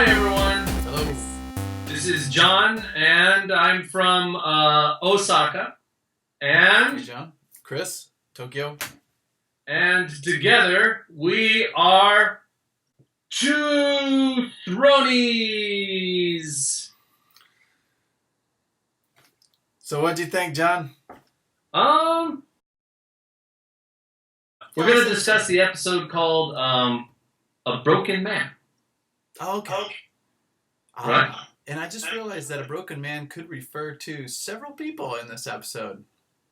Hi everyone. Hello. This is John, and I'm from Osaka. Hey, And John. Kris, Tokyo. together we are two Throneys. So what'd you think, John? We're going to discuss the episode called A Broken Man. Oh, okay. Right. And I just realized that a broken man could refer to several people in this episode.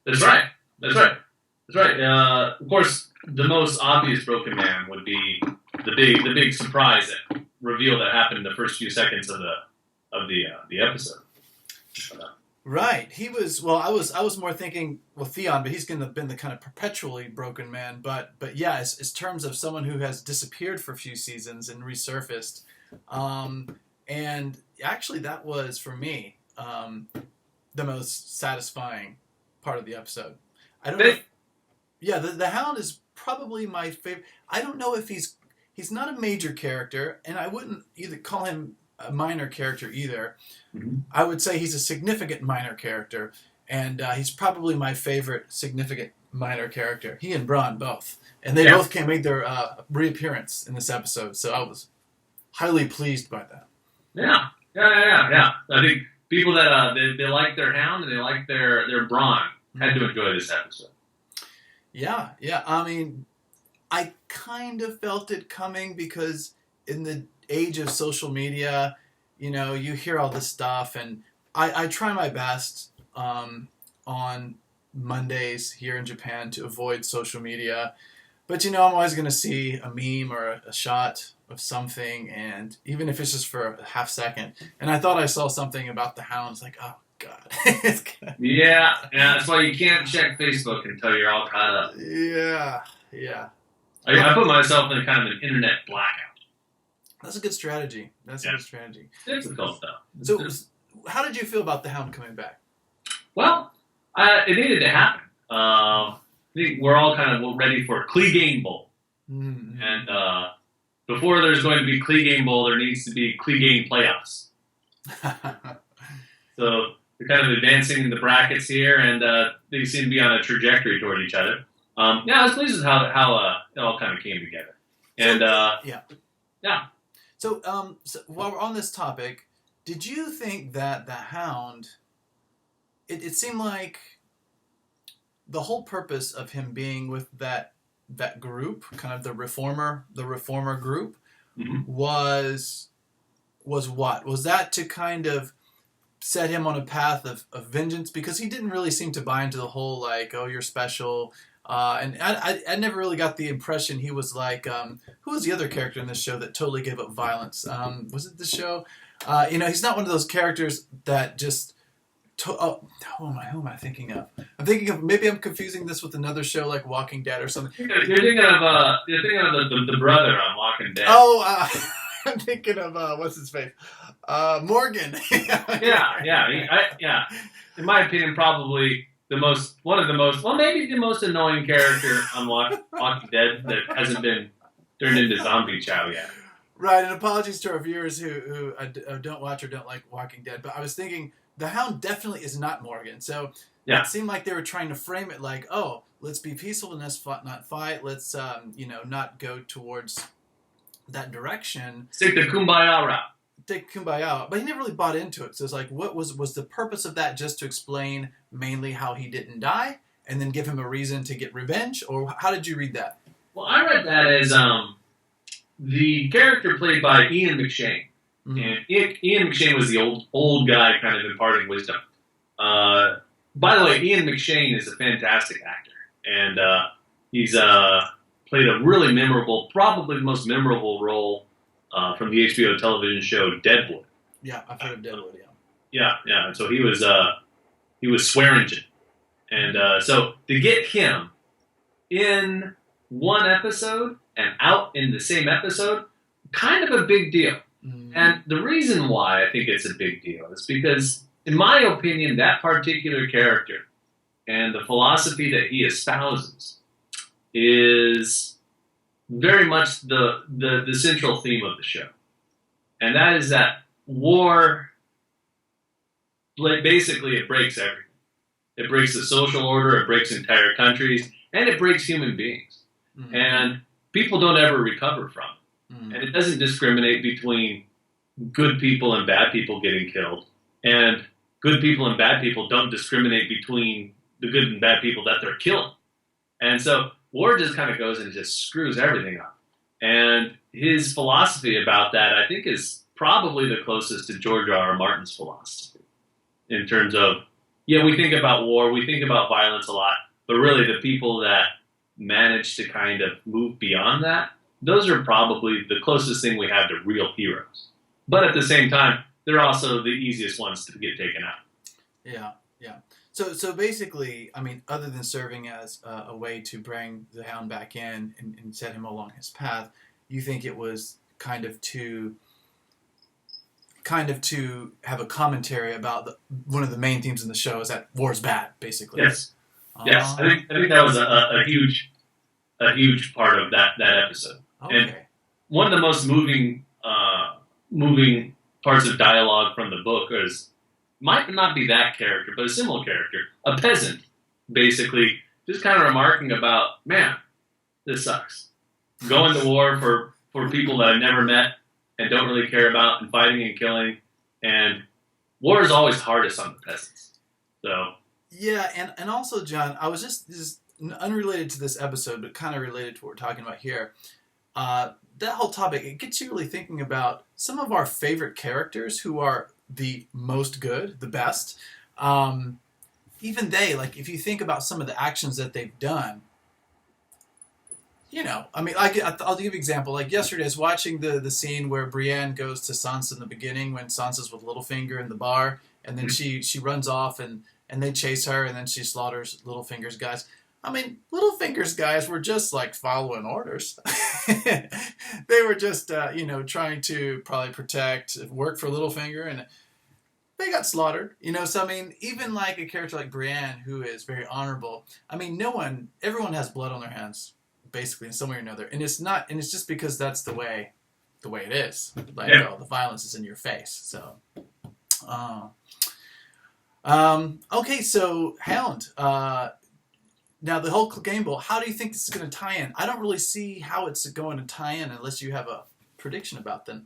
That's right. Of course, the most obvious broken man would be the big surprise that reveal that happened in the first few seconds of the episode. Right. He was. Well, I was more thinking Theon, but he's going to have been the kind of perpetually broken man. But yeah, as terms of someone who has disappeared for a few seasons and resurfaced. And actually, that was, for me, the most satisfying part of the episode. I don't know. Yeah, the Hound is probably my favorite. I don't know if he's not a major character, and I wouldn't either call him a minor character either. Mm-hmm. I would say he's a significant minor character, and he's probably my favorite significant minor character. He and Bronn both, and they both made their reappearance in this episode, so I was highly pleased by that. Yeah. I think people that they like their Hound and they like their Bronn had to enjoy this episode. Yeah. I mean, I kind of felt it coming because in the age of social media, you hear all this stuff, and I try my best on Mondays here in Japan to avoid social media. But, I'm always going to see a meme or a shot of something, and even if it's just for a half second. And I thought I saw something about the Hound. It's like, oh, God. Yeah, that's why you can't check Facebook until you're all caught up. Yeah. I put myself in kind of an internet blackout. That's a good strategy. Good strategy. Difficult, though. So, how did you feel about the Hound coming back? Well, it needed to happen. I think we're all kind of ready for Clegane Bowl. Mm-hmm. And before there's going to be Clegane Bowl, there needs to be Clegane playoffs. So they're kind of advancing in the brackets here, and they seem to be on a trajectory toward each other. I was pleased with how it all kind of came together. And So while we're on this topic, did you think that the Hound? It seemed like the whole purpose of him being with that group, kind of the reformer group, mm-hmm. was what? Was that to kind of set him on a path of vengeance? Because he didn't really seem to buy into the whole, like, oh, you're special. And I never really got the impression he was like, who was the other character in this show that totally gave up violence? Was it the show? He's not one of those characters that just... who am I thinking of? I'm thinking of, maybe I'm confusing this with another show like Walking Dead or something. You're thinking of the brother on Walking Dead. Oh, I'm thinking of what's his face, Morgan. Yeah. In my opinion, probably maybe the most annoying character on Walking Dead that hasn't been turned into zombie chow yet. Right, and apologies to our viewers who don't watch or don't like Walking Dead, but I was thinking the Hound definitely is not Morgan. So it seemed like they were trying to frame it like, oh, let's be peaceful and let's not fight. Let's not go towards that direction. Take the kumbaya route. But he never really bought into it. So it's like, what was the purpose of that? Just to explain mainly how he didn't die, and then give him a reason to get revenge, or how did you read that? Well, I read that as the character played by Ian McShane. Mm-hmm. And Ian McShane was the old guy kind of imparting wisdom. By the way, Ian McShane is a fantastic actor. And he's played a really memorable, probably the most memorable role from the HBO television show Deadwood. Yeah, I've heard of Deadwood, Yeah. And so he was Swearingen. And so to get him in one episode and out in the same episode, kind of a big deal. Mm-hmm. And the reason why I think it's a big deal is because, in my opinion, that particular character and the philosophy that he espouses is very much the central theme of the show. and that is that war, basically, it breaks everything. It breaks the social order, it breaks entire countries, and it breaks human beings. Mm-hmm. And people don't ever recover from it. Mm-hmm. And it doesn't discriminate between good people and bad people getting killed. And good people and bad people don't discriminate between the good and bad people that they're killing. And so war just kind of goes and just screws everything up. And his philosophy about that, I think, is probably the closest to George R. R. Martin's philosophy in terms of, yeah, we think about war, we think about violence a lot, but really the people that manage to kind of move beyond that, those are probably the closest thing we have to real heroes. But at the same time, they're also the easiest ones to get taken out. Yeah, yeah. So basically, I mean, other than serving as a way to bring the Hound back in and set him along his path, you think it was kind of to have a commentary about one of the main themes in the show is that war's bad, basically. Yes. Yes. I think that was a huge part of that episode. Okay. And one of the most moving parts of dialogue from the book might not be that character, but a similar character, a peasant, basically, just kind of remarking about, man, this sucks. Going to war for people that I've never met and don't really care about, and fighting and killing, and war is always hardest on the peasants. So yeah, and also, John, I was just unrelated to this episode, but kind of related to what we're talking about here. That whole topic, it gets you really thinking about some of our favorite characters who are the most good, the best. Even they, like, if you think about some of the actions that they've done, you know, I mean, I'll give you an example. Like yesterday, I was watching the scene where Brienne goes to Sansa in the beginning when Sansa's with Littlefinger in the bar, and then she runs off and they chase her, and then she slaughters Littlefinger's guys. I mean, Littlefinger's guys were just like following orders. They were just, trying to probably work for Littlefinger, and they got slaughtered. So I mean, even like a character like Brienne, who is very honorable. I mean, everyone has blood on their hands, basically, in some way or another, and it's just because that's the way it is. Like, the violence is in your face. So, okay, so Hound. Now, the whole Game Bowl, how do you think this is going to tie in? I don't really see how it's going to tie in unless you have a prediction about that.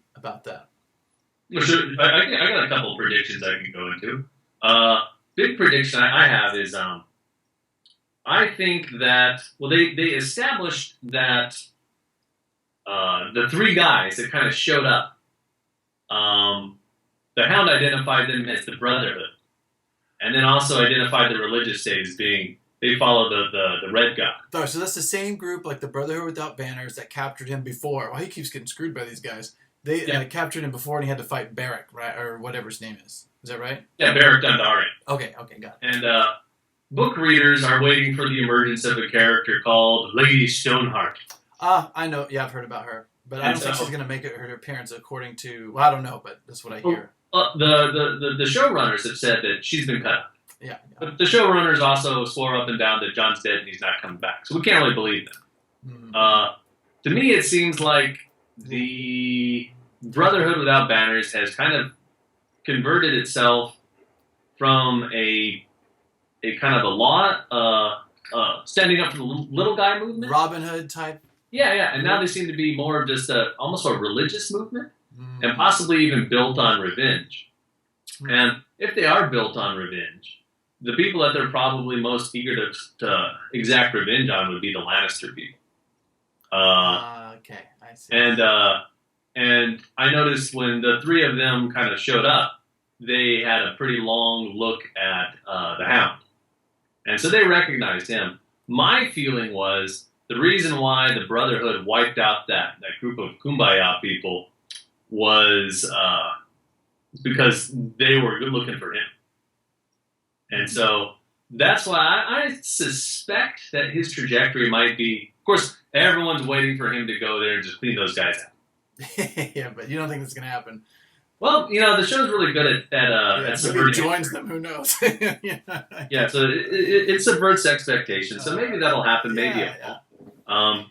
Well, sure. I got a couple of predictions I can go into. Big prediction I have is I think that, well, they established that the three guys that kind of showed up, the Hound identified them as the Brotherhood, and then also identified the religious state as being, they follow the red guy. Oh, so that's the same group, like the Brotherhood Without Banners, that captured him before. Well, he keeps getting screwed by these guys. They captured him before, and he had to fight Beric, right, or whatever his name is. Is that right? Yeah, Beric Dondarrion. Okay, got it. And book readers are waiting for the emergence of a character called Lady Stoneheart. I know. Yeah, I've heard about her, but I don't think she's going to make her appearance according to. Well, I don't know, but that's what I hear. The showrunners have said that she's been cut out. Yeah. But the showrunners also swore up and down that John's dead and he's not coming back. So we can't really believe them. Mm-hmm. To me, it seems like the Brotherhood Without Banners has kind of converted itself from a kind of a law, standing up for the little guy movement. Robin Hood type. Yeah. And now they seem to be more of just almost a religious movement, and possibly even built on revenge. And if they are built on revenge, the people that they're probably most eager to exact revenge on would be the Lannister people. Okay, I see. And I noticed when the three of them kind of showed up, they had a pretty long look at the Hound. And so they recognized him. My feeling was the reason why the Brotherhood wiped out that group of Kumbaya people was because they were looking for him. And so that's why I suspect that his trajectory might be, of course, everyone's waiting for him to go there and just clean those guys out. Yeah, but you don't think that's going to happen. Well, the show's really good at subverting. Maybe joins them, who knows? Yeah, so it subverts expectations. So maybe that'll happen, maybe it won't.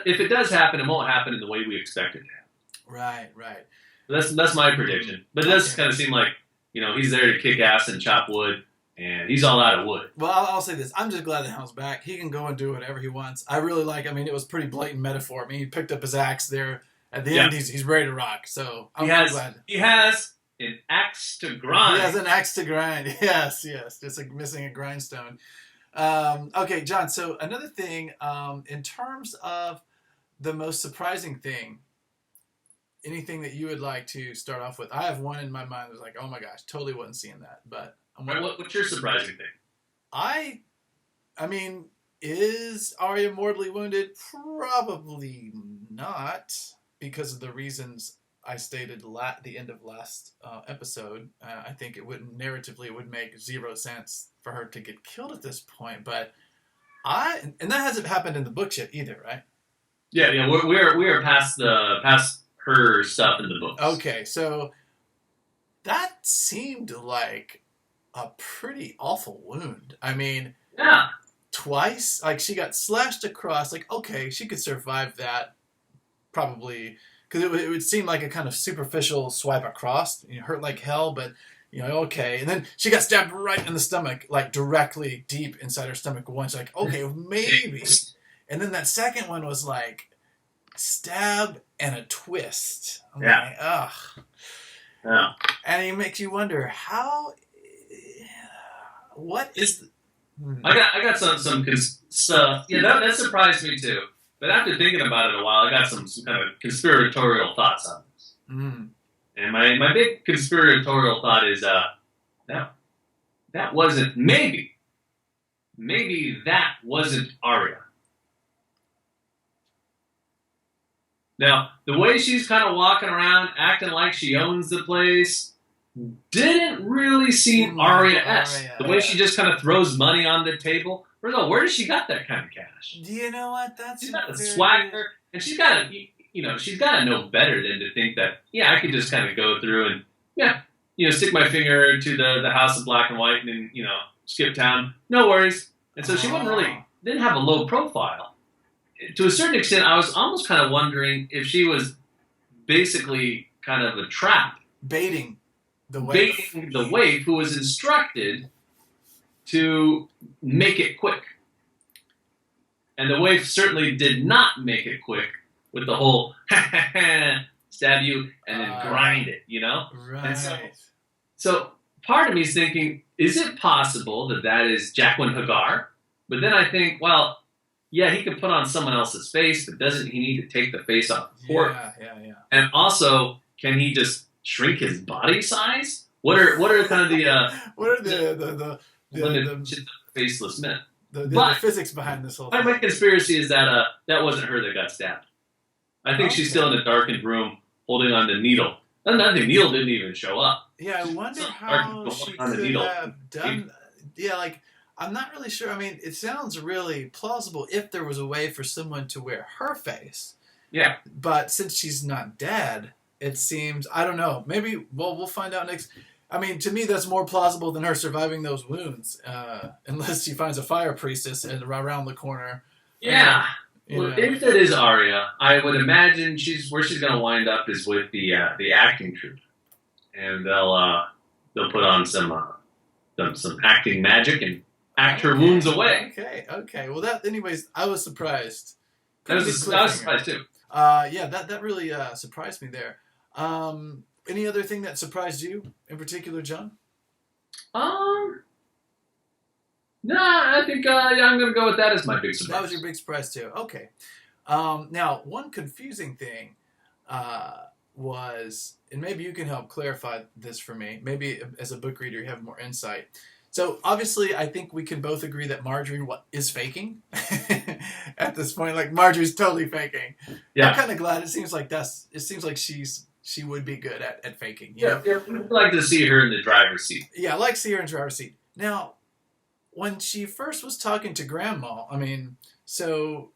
If it does happen, it won't happen in the way we expect it to happen. Right. That's my prediction. But it does kind of seem like, he's there to kick ass and chop wood, and he's all out of wood. Well, I'll say this. I'm just glad the Hound's back. He can go and do whatever he wants. I really it was pretty blatant metaphor. He picked up his axe there. At the end, he's ready to rock. So I'm glad. He has an axe to grind. He has an axe to grind. Yes. Just like missing a grindstone. Okay, John. So another thing, in terms of the most surprising thing, anything that you would like to start off with? I have one in my mind that was like, oh my gosh, totally wasn't seeing that. But what's your surprising thing? I mean, is Arya mortally wounded? Probably not, because of the reasons I stated the end of last episode. I think it would make zero sense for her to get killed at this point. But and that hasn't happened in the books yet either, right? Yeah. We are past her stuff in the books. Okay, so that seemed like a pretty awful wound. I mean, yeah, twice. Like, she got slashed across. Like, okay, she could survive that, probably, because it would seem like a kind of superficial swipe across. Hurt like hell, but okay. And then she got stabbed right in the stomach, like directly deep inside her stomach once. Like, okay, maybe. And then that second one was like stab and a twist. I'm like, ugh. Yeah. And it makes you wonder what is. I got some that surprised me too. But after thinking about it a while, I got some kind of conspiratorial thoughts on this. Mm. And my big conspiratorial thought is that wasn't maybe that wasn't Arya. Now, the way she's kind of walking around, acting like she owns the place, didn't really seem Arya-esque. The way she just kind of throws money on the table. Where does she got that kind of cash? Do you know what? She's got the swagger, and she's got to know better than to think that, I could just kind of go through and, stick my finger to the House of Black and White and, skip town. No worries. And so she didn't have a low profile. To a certain extent, I was almost kind of wondering if she was basically kind of a trap. Baiting the waif. Who was instructed to make it quick. And the waif certainly did not make it quick with the whole stab you and then grind it, Right. And so part of me is thinking, is it possible that is Jaqen H'ghar? But then I think, well, yeah, he could put on someone else's face, but doesn't he need to take the face off the pork? Yeah. And also, can he just shrink his body size? What are kind of the faceless men? The physics behind this whole thing. My conspiracy is that wasn't her that got stabbed. I think she's still in a darkened room holding on the needle. And the needle didn't even show up. Yeah, I wonder how she could have done. Yeah, like, I'm not really sure. I mean, it sounds really plausible if there was a way for someone to wear her face. Yeah. But since she's not dead, it seems, I don't know. Maybe, we'll find out next. I mean, to me, that's more plausible than her surviving those wounds, unless she finds a fire priestess around the corner. Yeah. If it is Arya, I would imagine where she's going to wind up is with the acting troupe, and they'll put on some acting magic and act her wounds away. Okay. Well, anyways, I was surprised. I was surprised too. That really surprised me there. Any other thing that surprised you in particular, John? No, I think I'm going to go with that as my big surprise. That was your big surprise too. Okay. Now, one confusing thing was, and maybe you can help clarify this for me. Maybe as a book reader, you have more insight. So obviously, I think we can both agree that Marjorie is faking at this point. Like, Marjorie's totally faking. Yeah. I'm kind of glad. It seems like she would be good at faking. Yeah. I'd like to see her in the driver's seat. Yeah, I like to see her in the driver's seat. Now, when she first was talking to Grandma, I mean, so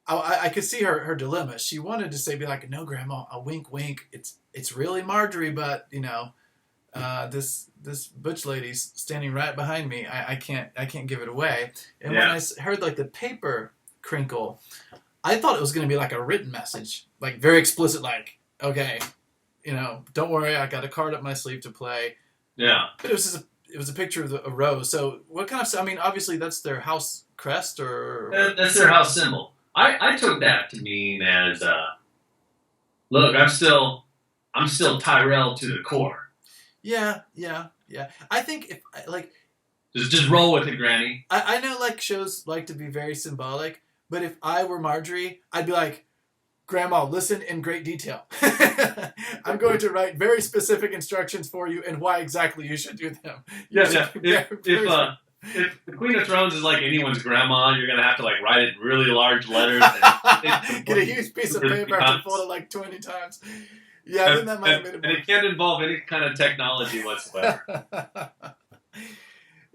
I could see her dilemma. She wanted to be like, no, Grandma, a wink, wink. It's really Marjorie, but this butch lady's standing right behind me. I can't give it away. And when I heard like the paper crinkle, I thought it was going to be like a written message, like very explicit, like, okay, don't worry, I got a card up my sleeve to play. Yeah. But it was a picture of a rose. So what kind of? I mean, obviously that's their house crest, or That's their house symbol. I took that to mean as, look, I'm still Tyrell to the core. Yeah. I think if just roll with it, Granny. I know like shows like to be very symbolic, but if I were Marjorie, I'd be like, Grandma, listen in great detail. I'm going to write very specific instructions for you and why exactly you should do them. Yeah. If the Queen of Thrones is like anyone's grandma, you're gonna have to like write it in really large letters. And get a huge piece of paper and fold it like 20 times. Yeah, I think that might have been. And it can't involve any kind of technology whatsoever.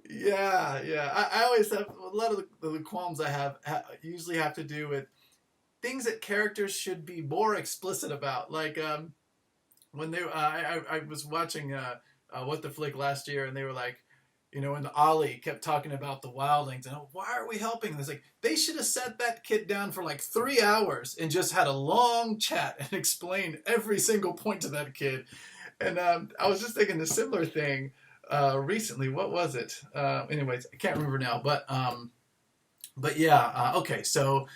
Yeah. I always have a lot of the qualms I have usually have to do with things that characters should be more explicit about. Like when they, I was watching What the Flick last year, and they were like, when Ollie kept talking about the wildlings, and why are we helping them? It's like, they should have sat that kid down for like 3 hours and just had a long chat and explained every single point to that kid. And I was just thinking a similar thing recently. What was it? Anyways, I can't remember now. But yeah. Okay, so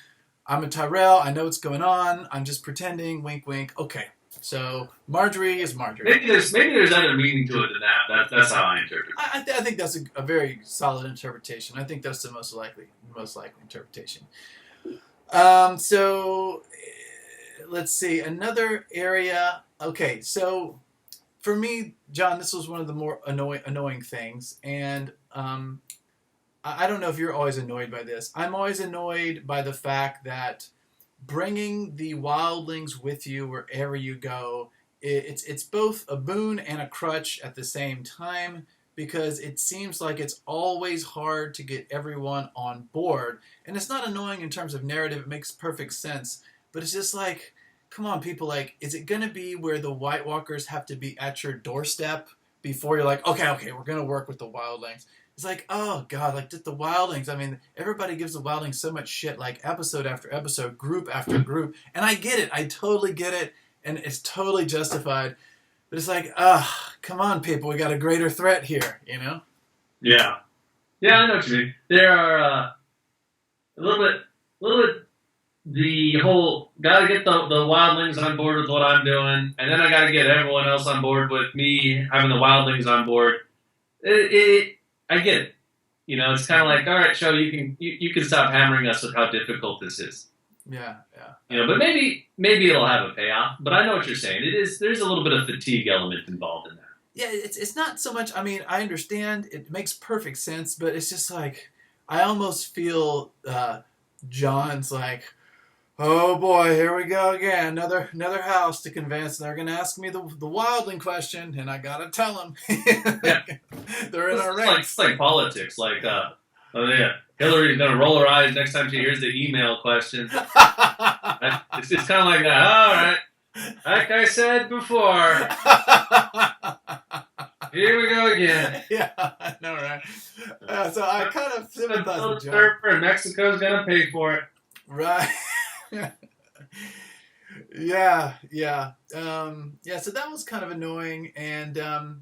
I'm a Tyrell. I know what's going on. I'm just pretending. Wink, wink. Okay. So Marjorie is Marjorie. Maybe there's other meaning to it than that. That's how I interpret it. I think that's a very solid interpretation. I think that's the most likely interpretation. So let's see, another area. Okay, so for me, John, this was one of the more annoying things, and I don't know if you're always annoyed by this. I'm always annoyed by the fact that bringing the wildlings with you wherever you go, it's both a boon and a crutch at the same time, because it seems like it's always hard to get everyone on board. And it's not annoying in terms of narrative, it makes perfect sense, but it's just like, come on people, like, is it going to be where the White Walkers have to be at your doorstep before you're like, okay, we're going to work with the wildlings? It's like, oh God, like the wildlings. I mean, everybody gives the wildlings so much shit, like episode after episode, group after group. And I get it. I totally get it. And it's totally justified. But it's like, come on, people. We got a greater threat here, Yeah. Yeah, I know what you mean. There are a little bit the whole, gotta get the wildlings on board with what I'm doing. And then I gotta get everyone else on board with me having the wildlings on board. I get it. It's kind of like, all right, show, you can stop hammering us with how difficult this is. Yeah. But maybe it'll have a payoff. But I know what you're saying. There's a little bit of fatigue element involved in that. Yeah, it's not so much. I mean, I understand. It makes perfect sense, but it's just like, I almost feel John's like, oh boy, here we go again. Another house to convince. They're going to ask me the wildling question, and I got to tell them. Yeah. They're in our ranks. It's like politics. Like, Hillary's going to roll her eyes next time she hears the email question. It's just kind of like that. All right. Like I said before. Here we go again. Yeah, I know, right? So I kind of sympathize with John. Surfer and Mexico's going to pay for it. Right. Yeah. So that was kind of annoying, and but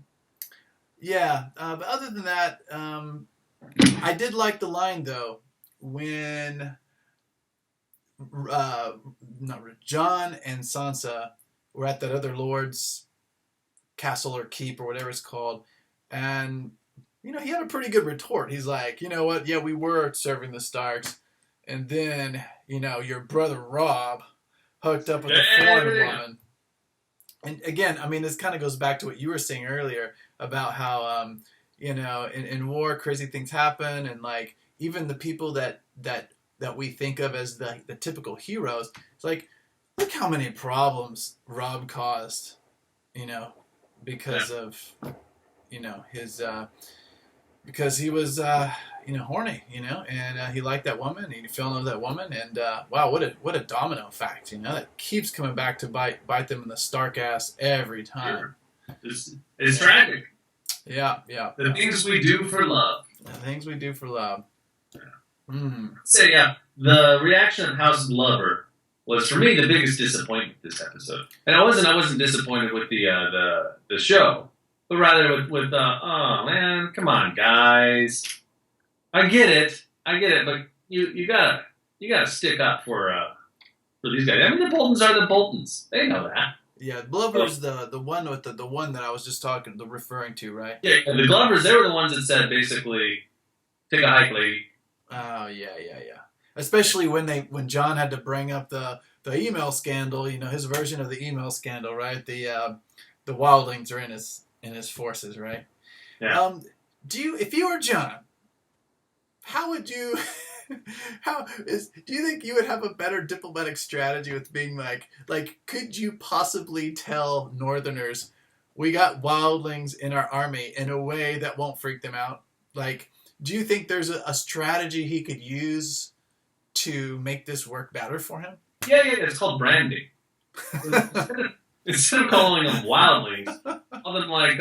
other than that, I did like the line though when John and Sansa were at that other lord's castle or keep or whatever it's called, and he had a pretty good retort. He's like, you know what? Yeah, we were serving the Starks, and then your brother Rob hooked up with a foreign woman. And again, I mean, this kind of goes back to what you were saying earlier about how, in war, crazy things happen. And like, even the people that we think of as the typical heroes, it's like, look how many problems Rob caused, because of, his, because he was, horny, and he liked that woman, and he fell in love with that woman, and wow, what a domino effect, that keeps coming back to bite them in the Stark ass every time. It's tragic. Yeah. The things we do for love. Yeah. So the reaction of House Glover was for me the biggest disappointment this episode. And I wasn't disappointed with the show, but rather with oh man, come on guys, I get it, but you gotta stick up for these guys. I mean, the Boltons are the Boltons. They know that. Yeah, Glover's the one with the one that I was just referring to, right? Yeah, the Glovers, they were the ones that said basically, take a hike, lady. Oh yeah. Especially when John had to bring up the email scandal, his version of the email scandal, right? The wildlings are in his forces, right? Yeah. If you were John, how would you? Do you think you would have a better diplomatic strategy with being like, could you possibly tell Northerners we got wildlings in our army in a way that won't freak them out? Like, do you think there's a strategy he could use to make this work better for him? Yeah, it's called branding. Instead of calling them wildlings, call them like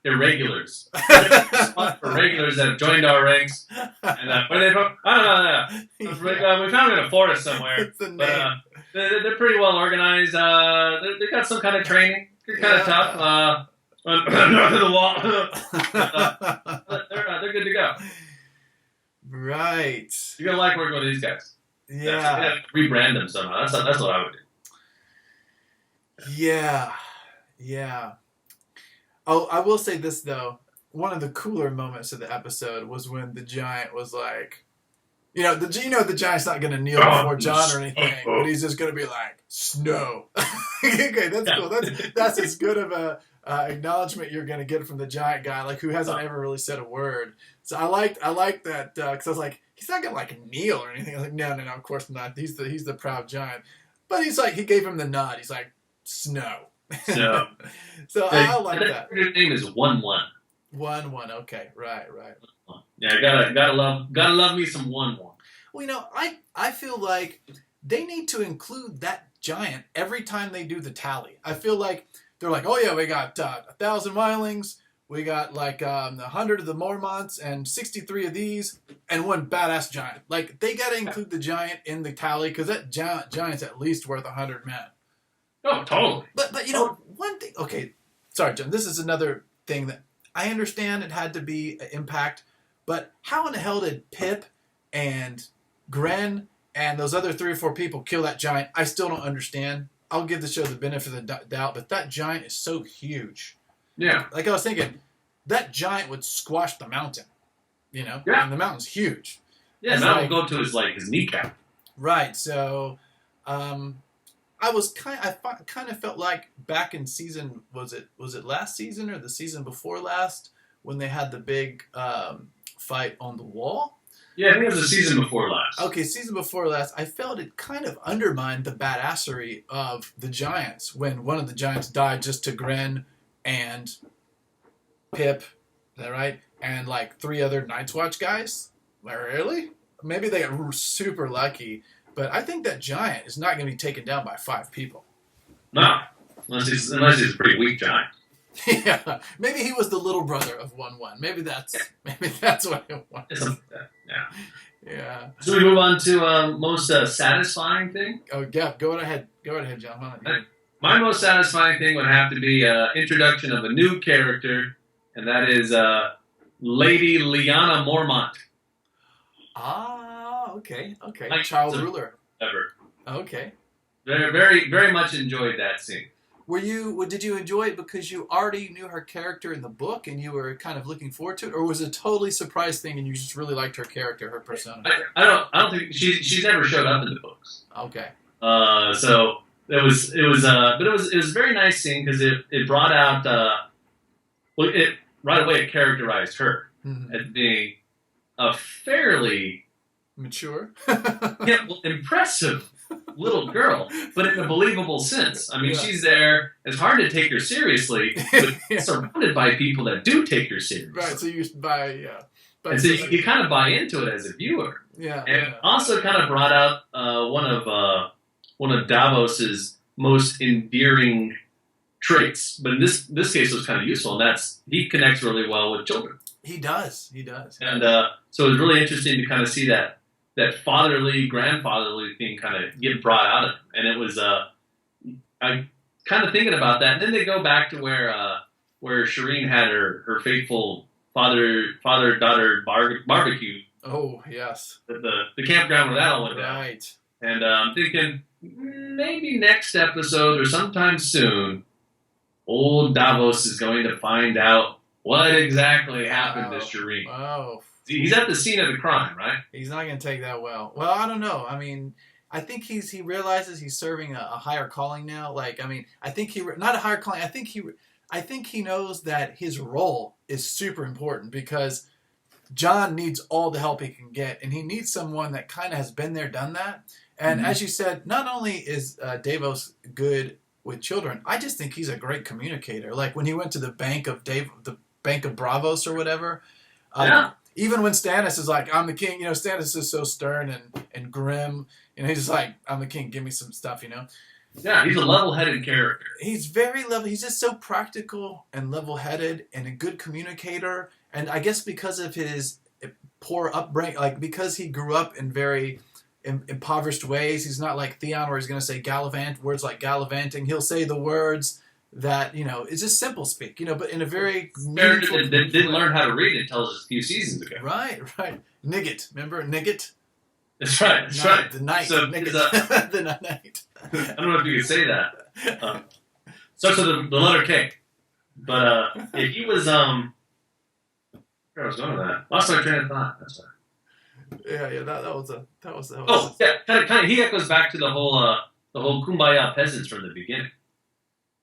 irregulars. For regulars that have joined our ranks. And where are they from? I don't know. We found them in a forest somewhere. But they're pretty well organized. They got some kind of training. They're kind of tough. North of the wall. They're good to go. Right. You're going to like working with these guys. Yeah. Rebrand them somehow. That's what I would do. Yeah. Oh, I will say this though. One of the cooler moments of the episode was when the giant was like, the giant's not going to kneel before John or anything, but he's just going to be like, snow. Okay, that's cool. That's as good of a acknowledgement you're going to get from the giant guy, like who hasn't ever really said a word. So I like that because I was like, he's not going to kneel or anything. I was like, no, of course not. He's the proud giant. But he's like, he gave him the nod. He's like, snow. So I like that. His name is 1-1. 1-1. Okay, right. Yeah, gotta love me some 1-1. Well, I feel like they need to include that giant every time they do the tally. I feel like they're like, oh yeah, we got 1,000 wildlings, we got like 100 of the Mormonts and 63 of these, and one badass giant. Like they gotta include the giant in the tally because that giant's at least worth 100 men. Oh, totally. But one thing. Okay, sorry, John. This is another thing that I understand. It had to be an impact, but how in the hell did Pip and Gren and those other 3 or 4 people kill that giant? I still don't understand. I'll give the show the benefit of the doubt, but that giant is so huge. Yeah. Like I was thinking, that giant would squash the mountain. Yeah. And the mountain's huge. Yeah, that would go to his kneecap. Right. So, I kind of felt like back in season, was it last season or the season before last when they had the big fight on the wall? Yeah, I think it was the season before last. Okay, season before last. I felt it kind of undermined the badassery of the Giants when one of the Giants died just to Gren and Pip. Is that right? And like 3 other Night's Watch guys. Really? Maybe they got super lucky. But I think that giant is not going to be taken down by 5 people. No, unless he's a pretty weak giant. Yeah, maybe he was the little brother of 1-1. Maybe that's what it was. Yeah. So we move on to most satisfying thing. Oh yeah, go ahead, John. My most satisfying thing would have to be introduction of a new character, and that is Lady Lyanna Mormont. Ah, okay. Like Child ruler. Ever. Okay. Very, very, very much enjoyed that scene. Did you enjoy it because you already knew her character in the book and you were kind of looking forward to it, or was it a totally surprise thing and you just really liked her character, her persona? I don't think she's never showed up in the books. Okay. So it was a very nice scene because it brought out it right away it characterized her as being a fairly mature, impressive little girl, but in a believable sense. I mean, she's there. It's hard to take her seriously, but surrounded by people that do take her seriously. Right. So you buy, and so you kind of buy into it as a viewer. Yeah. And it also kind of brought out one of Davos's most endearing traits, but in this case, it was kind of useful, and that's he connects really well with children. He does. And so it was really interesting to kind of see that that fatherly, grandfatherly thing kind of get brought out of him. And it was I kind of thinking about that. And then they go back to where Shireen had her fateful father-daughter barbecue. Oh, yes. The campground where that all went down. Right. And I'm thinking maybe next episode or sometime soon, old Davos is going to find out what exactly happened to Shireen. Oh. He's at the scene of the crime, right? He's not going to take that well. Well, I don't know. I mean, I think he realizes he's serving a higher calling now. Like, I mean, I think not a higher calling. I think he knows that his role is super important because Jon needs all the help he can get, and he needs someone that kind of has been there, done that. And as you said, not only is Davos good with children, I just think he's a great communicator. Like when he went to the Bank of Bravos or whatever. Even when Stannis is like, I'm the king, Stannis is so stern and grim. He's just like, I'm the king, give me some stuff, Yeah, he's a level-headed character. He's very level. He's just so practical and level-headed and a good communicator. And I guess because of his poor upbringing, like because he grew up in very impoverished ways, he's not like Theon where he's going to say words like gallivanting. He'll say the words that, it's just simple speak, but in a very meaningful that didn't learn how to read until a few seasons ago. Right. Nigget. Remember Nigget? That's right. The night. So, Nigget. The night. I don't know if you can say that. Starts with the letter K. But if he was, where I was going with that. Lost my train of thought. That's right. Yeah, that was. Yeah, kind of. He echoes back to the whole kumbaya peasants from the beginning.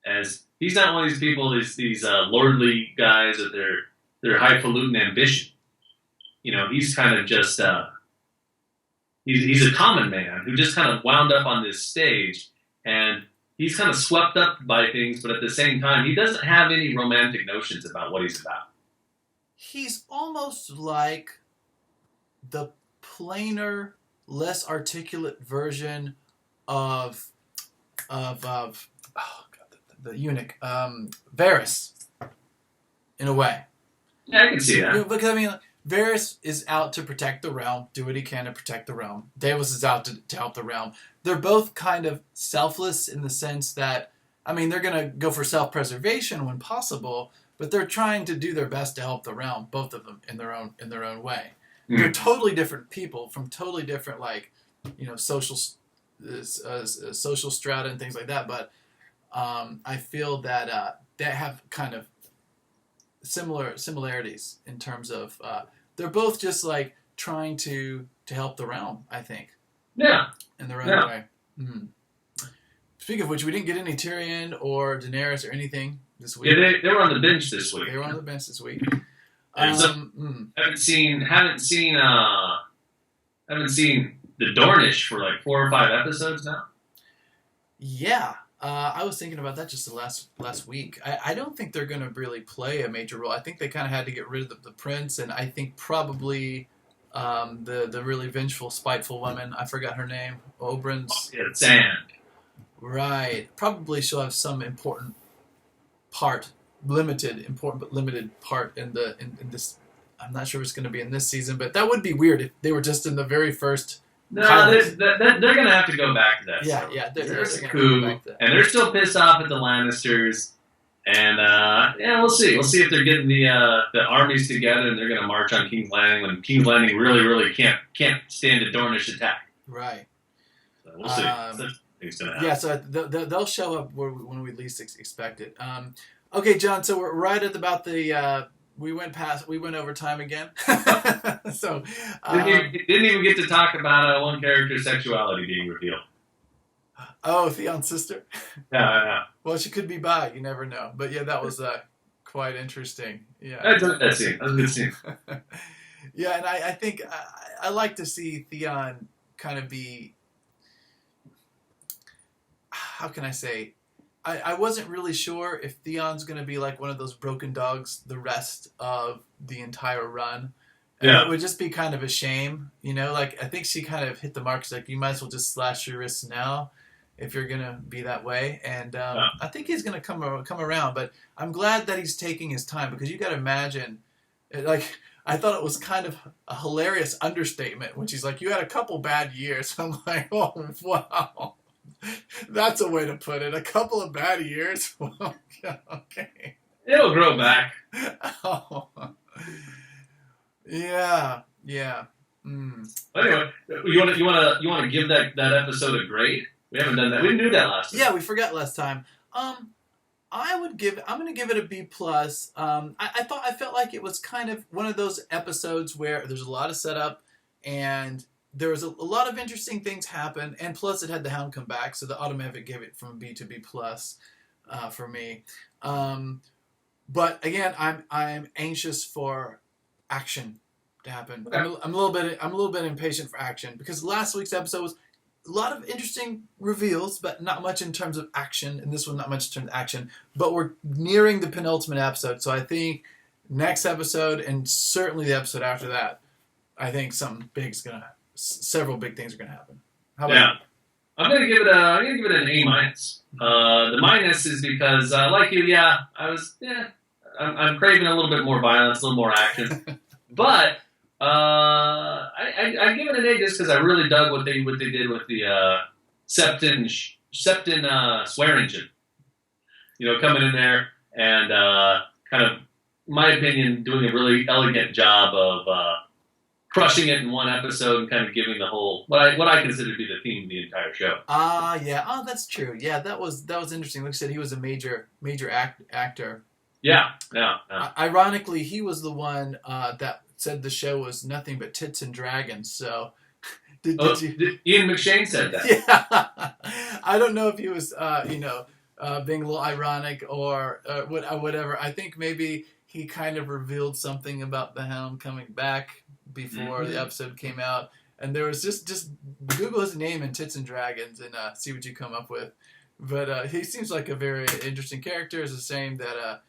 As he's not one of these people, these lordly guys with their highfalutin ambition. He's kind of just he's a common man who just kind of wound up on this stage, and he's kind of swept up by things, but at the same time, he doesn't have any romantic notions about what he's about. He's almost like the plainer, less articulate version of the eunuch, Varys, in a way. Yeah, I can see that. Because, Varys is out to protect the realm, do what he can to protect the realm. Davos is out to help the realm. They're both kind of selfless in the sense that, they're going to go for self-preservation when possible, but they're trying to do their best to help the realm, both of them, in their own way. Mm. They're totally different people from totally different, social strata and things like that, but I feel that they have kind of similarities in terms of they're both just like trying to help the realm, I think. Yeah. In their own way. Mm-hmm. Speaking of which, we didn't get any Tyrion or Daenerys or anything this week. Yeah, they were on the bench this week. Haven't seen the Dornish for like 4 or 5 episodes now. Yeah. I was thinking about that just the last week. I don't think they're going to really play a major role. I think they kind of had to get rid of the prince, and I think probably the really vengeful, spiteful woman. I forgot her name. Oberyn's. Yeah, Sand. Right. Probably she'll have some important part, important but limited part in this. I'm not sure if it's going to be in this season, but that would be weird if they were just in the very first. No, they're going to have to go back to that. Yeah, there's a coup, and they're still pissed off at the Lannisters. And we'll see. We'll see if they're getting the armies together and they're going to march on King's Landing when King's Landing really, really can't stand a Dornish attack. Right. So we'll see. Things gonna happen. Yeah, so they'll show up when we least expect it. Okay, John. So we're right at about the. We went over time again. So didn't even get to talk about one character's sexuality being revealed. Oh, Theon's sister. Yeah. Well, she could be bi. You never know. But yeah, that was quite interesting. Yeah. That was a good scene. Yeah, and I think I like to see Theon kind of be. How can I say? I wasn't really sure if Theon's going to be like one of those broken dogs the rest of the entire run. Yeah. It would just be kind of a shame, Like, I think she kind of hit the mark. She's like, you might as well just slash your wrists now if you're going to be that way. And I think he's going to come around. But I'm glad that he's taking his time because you got to imagine, like, I thought it was kind of a hilarious understatement when she's like, "You had a couple bad years." I'm like, "Oh wow, that's a way to put it. A couple of bad years." Okay. It'll grow back. Oh. Yeah. Anyway, you want to give that episode a grade? We haven't done that. We didn't do that last time. Yeah, we forgot last time. I'm going to give it a B plus. I felt like it was kind of one of those episodes where there's a lot of setup and there was a lot of interesting things happen, and plus it had the Hound come back, so the automatic gave it from B to B plus for me. But again, I'm anxious for action to happen. Okay. I'm a little bit impatient for action because last week's episode was a lot of interesting reveals, but not much in terms of action. And this one, not much in terms of action. But we're nearing the penultimate episode, so I think next episode and certainly the episode after that, I think several big things are gonna happen. How about you? I'm gonna give it an A minus. The minus is because like you, I'm craving a little bit more violence, a little more action, but. I give it an A just because I really dug what they did with the Septon swear engine. Coming in there and kind of, in my opinion, doing a really elegant job of crushing it in one episode and kind of giving the whole what I consider to be the theme of the entire show. Yeah. Oh, that's true. Yeah, that was interesting. Like I said, he was a major actor. Yeah. Ironically, he was the one that said the show was nothing but tits and dragons. So, did you? Ian McShane said that. Yeah, I don't know if he was, being a little ironic or whatever. I think maybe he kind of revealed something about the Hound coming back before the episode came out, and there was just Google his name and tits and dragons and see what you come up with. But he seems like a very interesting character. It's the same that.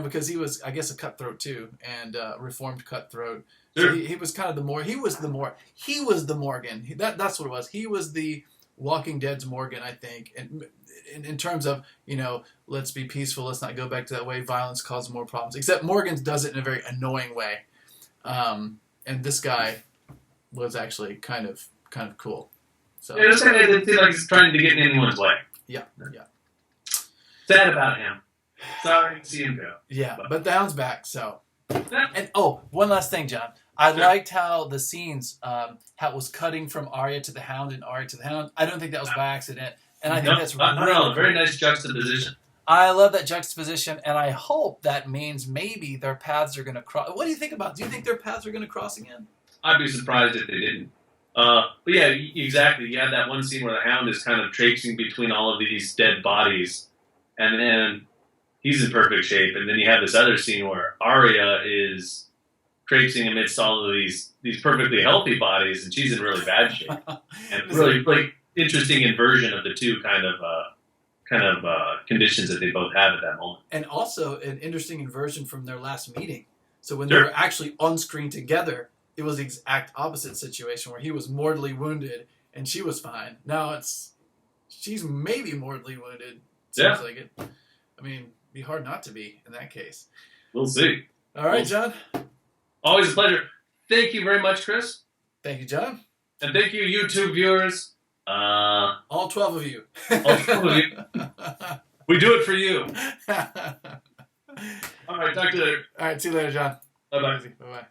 Because he was, I guess, a cutthroat too, and reformed cutthroat. Sure. So he was kind of he was the Morgan. That's what it was. He was the Walking Dead's Morgan, I think. And in terms of, let's be peaceful, let's not go back to that way. Violence causes more problems. Except Morgan does it in a very annoying way. And this guy was actually kind of cool. So this guy didn't seem like he's trying to get in anyone's way. Yeah. Sad about him. Sorry to see him go. Yeah, but the Hound's back, so. And one last thing, John. I liked how the scenes, how it was cutting from Arya to the Hound and Arya to the Hound. I don't think that was by accident, and I think that's really cool. Very nice juxtaposition. I love that juxtaposition, and I hope that means maybe their paths are going to cross. What do you think about? Do you think their paths are going to cross again? I'd be surprised if they didn't. But yeah, exactly. You have that one scene where the Hound is kind of traipsing between all of these dead bodies, and then he's in perfect shape, and then you have this other scene where Arya is traipsing amidst all of these perfectly healthy bodies, and she's in really bad shape. And really, interesting inversion of the two kind of conditions that they both have at that moment. And also an interesting inversion from their last meeting. So when they were actually on screen together, it was the exact opposite situation where he was mortally wounded and she was fine. Now she's maybe mortally wounded. Seems like it. I mean, be hard not to be in that case. We'll see. All right, John. Always a pleasure. Thank you very much, Kris. Thank you, John. And thank you, YouTube viewers. All 12 of you. All 12 of you. We do it for you. All right, talk to you later. All right, see you later, John. Bye-bye. Bye-bye.